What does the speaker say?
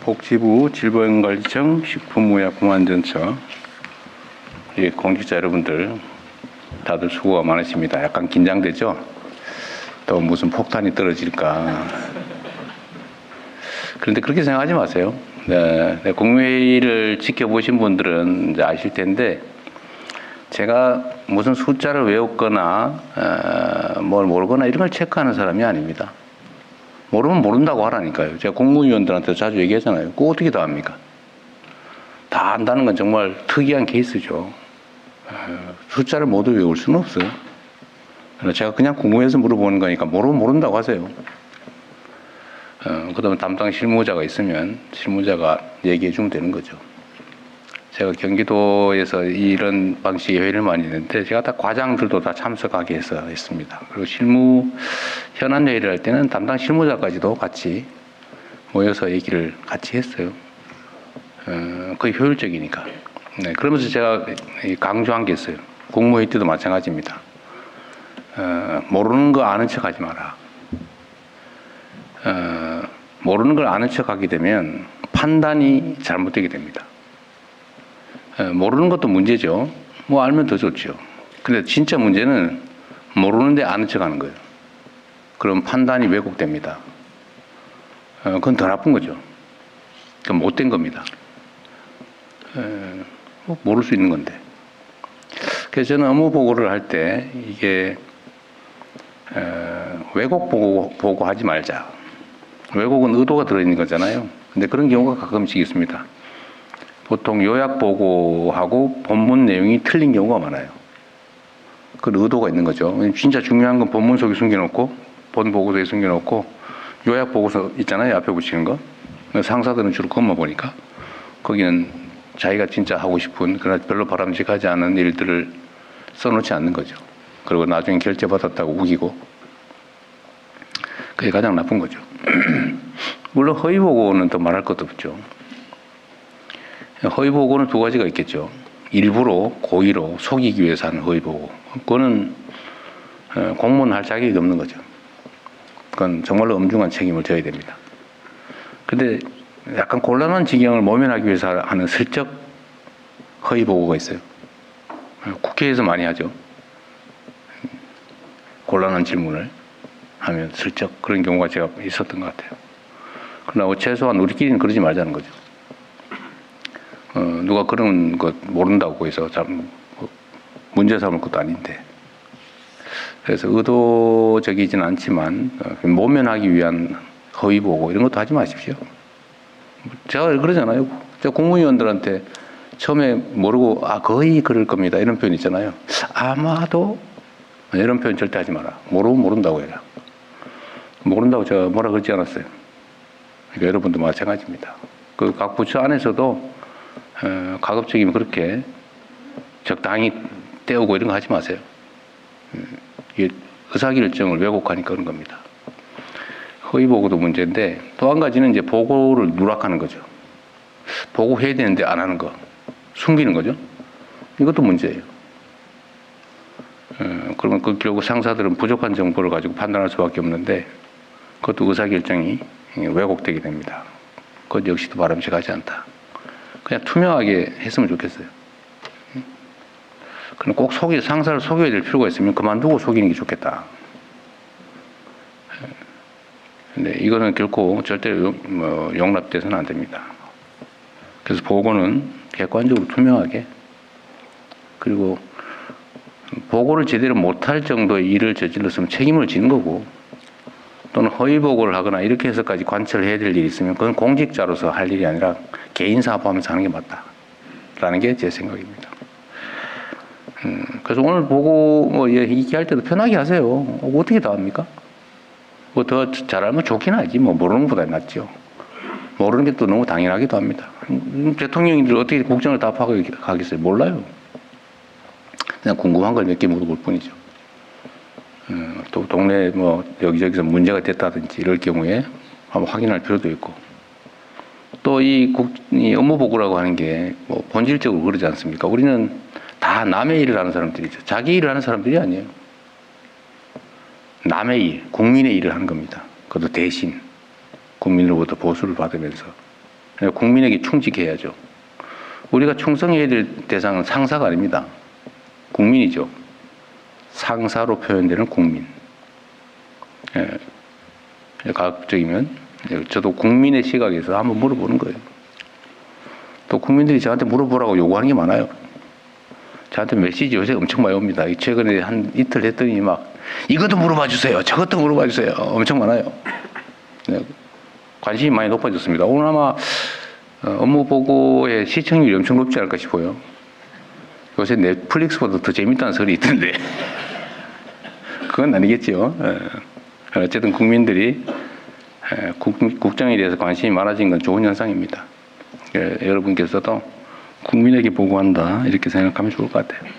복지부 질병관리청 식품의약품안전처 공직자 여러분들 다들 수고가 많으십니다. 약간 긴장되죠? 또 무슨 폭탄이 떨어질까. 그런데 그렇게 생각하지 마세요. 네, 국무회의를 지켜보신 분들은 이제 아실 텐데 제가 무슨 숫자를 외웠거나 뭘 모르거나 이런 걸 체크하는 사람이 아닙니다. 모르면 모른다고 하라니까요. 제가 국무위원들한테 자주 얘기하잖아요. 그거 어떻게 다 합니까? 다 안다는 건 정말 특이한 케이스죠. 숫자를 모두 외울 수는 없어요. 제가 그냥 궁금해서 물어보는 거니까 모르면 모른다고 하세요. 그 다음에 담당 실무자가 있으면 실무자가 얘기해 주면 되는 거죠. 제가 경기도에서 이런 방식의 회의를 많이 했는데 제가 다 과장들도 다 참석하게 해서 했습니다. 그리고 실무 현안 회의를 할 때는 담당 실무자까지도 같이 모여서 얘기를 같이 했어요. 거의 효율적이니까. 네, 그러면서 제가 강조한 게 있어요. 국무회의 때도 마찬가지입니다. 모르는 거 아는 척 하지 마라. 모르는 걸 아는 척 하게 되면 판단이 잘못되게 됩니다. 모르는 것도 문제죠. 뭐 알면 더 좋죠. 근데 진짜 문제는 모르는데 아는 척 하는 거예요. 그럼 판단이 왜곡됩니다. 그건 더 나쁜 거죠. 그건 못된 겁니다. 모를 수 있는 건데. 그래서 저는 업무 보고를 할 때 이게 왜곡 보고 하지 말자. 왜곡은 의도가 들어있는 거잖아요. 근데 그런 경우가 가끔씩 있습니다. 보통 요약 보고하고 본문 내용이 틀린 경우가 많아요. 그런 의도가 있는 거죠. 진짜 중요한 건 본문 속에 숨겨놓고 본 보고서에 숨겨놓고 요약 보고서 있잖아요. 앞에 붙이는 거. 상사들은 주로 그것만 보니까 거기는 자기가 진짜 하고 싶은 그러나 별로 바람직하지 않은 일들을 써놓지 않는 거죠. 그리고 나중에 결제받았다고 우기고 그게 가장 나쁜 거죠. 물론 허위 보고는 더 말할 것도 없죠. 허위 보고는 두 가지가 있겠죠. 일부러 고의로 속이기 위해서 하는 허위 보고. 그거는 공무원 할 자격이 없는 거죠. 그건 정말로 엄중한 책임을 져야 됩니다. 근데 약간 곤란한 지경을 모면하기 위해서 하는 슬쩍 허위 보고가 있어요. 국회에서 많이 하죠. 곤란한 질문을 하면 슬쩍 그런 경우가 제가 있었던 것 같아요. 그러나 최소한 우리끼리는 그러지 말자는 거죠. 누가 그런 것 모른다고 해서 참 문제 삼을 것도 아닌데. 그래서 의도적이진 않지만 모면하기 위한 허위 보고 이런 것도 하지 마십시오. 제가 그러잖아요. 제가 국무위원들한테 처음에 모르고 거의 그럴 겁니다. 이런 표현 있잖아요. 아마도 이런 표현 절대 하지 마라. 모르면 모른다고 해라. 모른다고 제가 뭐라 그러지 않았어요. 그러니까 여러분도 마찬가지입니다. 그 각 부처 안에서도 가급적이면 그렇게 적당히 떼우고 이런 거 하지 마세요. 의사결정을 왜곡하니까 그런 겁니다. 허위 보고도 문제인데 또 한 가지는 이제 보고를 누락하는 거죠. 보고해야 되는데 안 하는 거. 숨기는 거죠. 이것도 문제예요. 그러면 결국 상사들은 부족한 정보를 가지고 판단할 수밖에 없는데 그것도 의사결정이 왜곡되게 됩니다. 그것 역시도 바람직하지 않다. 그냥 투명하게 했으면 좋겠어요. 그럼 꼭 상사를 속여야 될 필요가 있으면 그만두고 속이는 게 좋겠다. 근데 이거는 결코 절대로 용납돼서는 안 됩니다. 그래서 보고는 객관적으로 투명하게 그리고 보고를 제대로 못할 정도의 일을 저질렀으면 책임을 지는 거고 또는 허위 보고를 하거나 이렇게 해서까지 관철을 해야 될 일이 있으면 그건 공직자로서 할 일이 아니라 개인 사업하면서 하는 게 맞다라는 게 제 생각입니다. 그래서 오늘 보고 얘기할 때도 편하게 하세요. 어떻게 다 합니까? 뭐 더 잘 알면 좋긴 하지. 모르는 것보다 낫죠. 모르는 게 또 너무 당연하기도 합니다. 대통령님들 어떻게 국정을 다 파악하겠어요? 몰라요. 그냥 궁금한 걸 몇 개 물어볼 뿐이죠. 또 동네 여기저기서 문제가 됐다든지 이럴 경우에 한번 확인할 필요도 있고 또 이 업무 보고라고 하는 게 본질적으로 그러지 않습니까? 우리는 다 남의 일을 하는 사람들이죠. 자기 일을 하는 사람들이 아니에요. 남의 일, 국민의 일을 하는 겁니다. 그것도 대신 국민으로부터 보수를 받으면서 국민에게 충직해야죠. 우리가 충성해야 될 대상은 상사가 아닙니다. 국민이죠. 상사로 표현되는 국민. 가급적이면 저도 국민의 시각에서 한번 물어보는 거예요. 또 국민들이 저한테 물어보라고 요구하는 게 많아요. 저한테 메시지 요새 엄청 많이 옵니다. 최근에 한 이틀 했더니 막 이것도 물어봐 주세요. 저것도 물어봐 주세요. 엄청 많아요. 관심이 많이 높아졌습니다. 오늘 아마 업무 보고의 시청률이 엄청 높지 않을까 싶어요. 요새 넷플릭스보다 더 재밌다는 설이 있던데 그건 아니겠죠. 어쨌든 국민들이 국정에 대해서 관심이 많아진 건 좋은 현상입니다. 여러분께서도 국민에게 보고한다 이렇게 생각하면 좋을 것 같아요.